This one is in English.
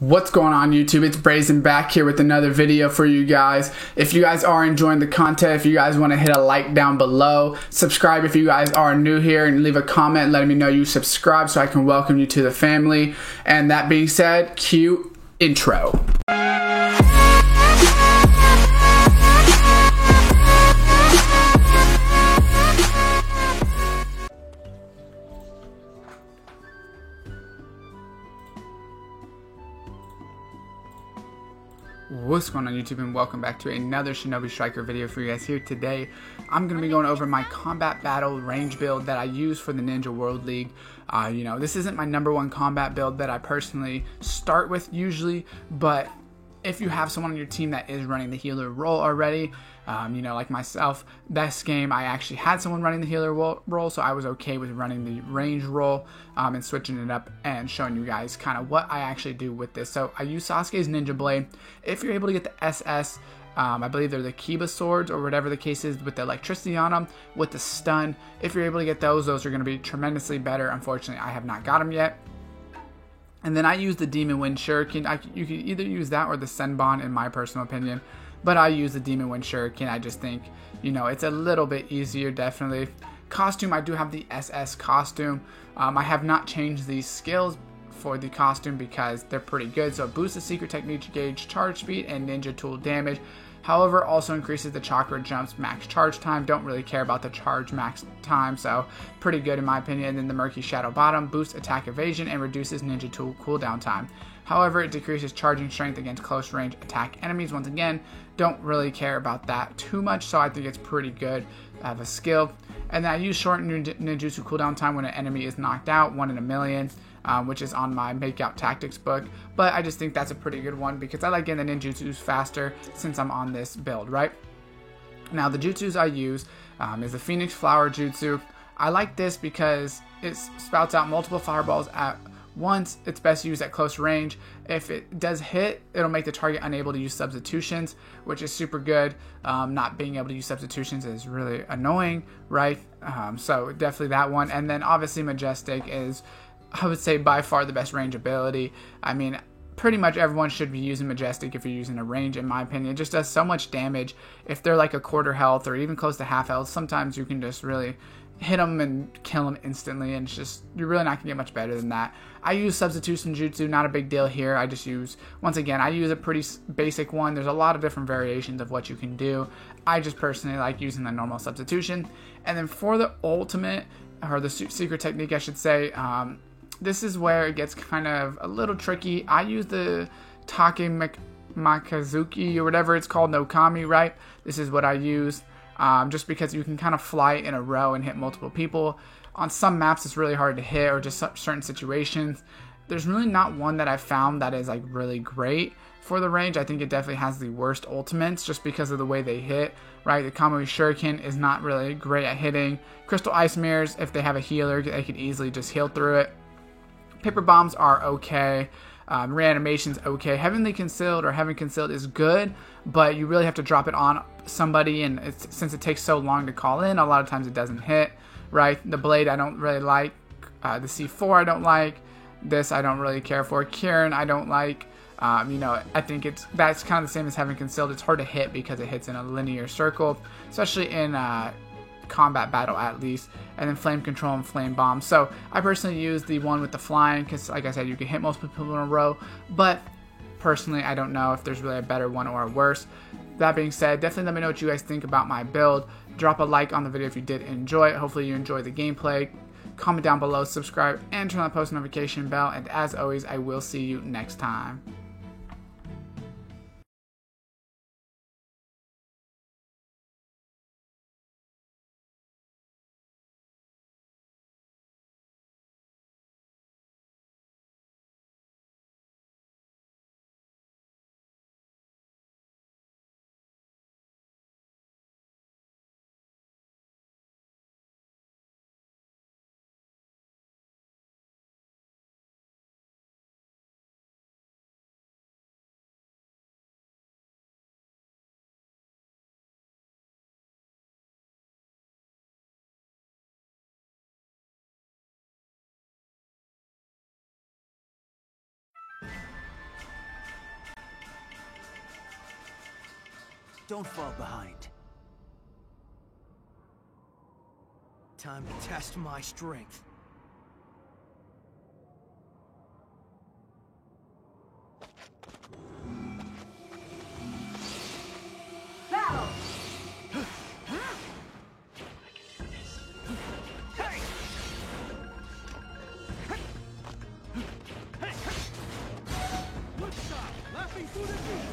What's going on YouTube? It's Brazen back here with another video for you guys. If you guys are enjoying the content, if you guys want to hit a like down below, subscribe if you guys are new here, and leave a comment letting me know you subscribe so I can welcome you to the family. And that being said, cue intro. What's going on YouTube, and welcome back to another Shinobi Striker video for you guys. Here today I'm going to be going over my combat battle range build that I use for the Ninja World League. This isn't my #1 combat build that I personally start with usually, but if you have someone on your team that is running the healer role already, like myself, this game I actually had someone running the healer role, so I was okay with running the range role and switching it up and showing you guys kind of what I actually do with this. So I use Sasuke's Ninja Blade. If you're able to get the SS, I believe they're the Kiba swords or whatever the case is, with the electricity on them, with the stun. If you're able to get those are going to be tremendously better. Unfortunately, I have not got them yet. And then I use the Demon Wind Shuriken. You can either use that or the Senbon in my personal opinion. But I use the Demon Wind Shuriken. I just think, it's a little bit easier, definitely. Costume, I do have the SS costume. I have not changed these skills for the costume because they're pretty good. So it boosts the secret technique gauge charge speed and ninja tool damage. However, also increases the chakra jumps max charge time. Don't really care about the charge max time, so pretty good in my opinion. And then the Murky Shadow Bottom boosts attack evasion and reduces ninja tool cooldown time. However, it decreases charging strength against close range attack enemies. Once again, don't really care about that too much, so I think it's pretty good of a skill. And then I use shortened ninjutsu cooldown time when an enemy is knocked out, 1 in a million. Which is on my Makeout Tactics book, but I just think that's a pretty good one because I like getting the ninjutsus faster since I'm on this build, right? Now the jutsus I use is the Phoenix Flower Jutsu. I like this because it spouts out multiple fireballs at once. It's best used at close range. If it does hit, it'll make the target unable to use substitutions, which is super good. Not being able to use substitutions is really annoying, right? So definitely that one. And then obviously Majestic is, I would say, by far the best range ability. I mean, pretty much everyone should be using Majestic if you're using a range, in my opinion. It just does so much damage. If they're like a quarter health or even close to half health, sometimes you can just really hit them and kill them instantly, and it's just, you're really not gonna get much better than that. I use Substitution Jutsu, not a big deal here. I just use, once again, I use a pretty basic one. There's a lot of different variations of what you can do. I just personally like using the normal substitution. And then for the ultimate, or the secret technique I should say, this is where it gets kind of a little tricky. I use the Take Makazuki or whatever it's called, no Kami, right? This is what I use, just because you can kind of fly in a row and hit multiple people. On some maps it's really hard to hit, or just certain situations. There's really not one that I found that is like really great for the range. I think it definitely has the worst ultimates just because of the way they hit, right? The Kamui Shuriken is not really great at hitting. Crystal Ice Mirrors, if they have a healer, they could easily just heal through it. Paper Bombs are okay. Reanimation's okay. Heavenly Concealed or Heaven Concealed is good, but you really have to drop it on somebody, and since it takes so long to call in, a lot of times it doesn't hit, right? The Blade I don't really like. The C4 I don't like. This I don't really care for. Kieran I don't like. I think that's kind of the same as Heaven Concealed. It's hard to hit because it hits in a linear circle, especially in combat battle at least. And then Flame Control and Flame Bomb. So I personally use the one with the flying because, like I said, you can hit multiple people in a row, but personally I don't know if there's really a better one or a worse. That being said, definitely let me know what you guys think about my build. Drop a like on the video if you did enjoy it. Hopefully you enjoyed the gameplay. Comment down below, subscribe, and turn on the post notification bell. And as always, I will see you next time. Don't fall behind. Time to test my strength. Battle! Laughing through the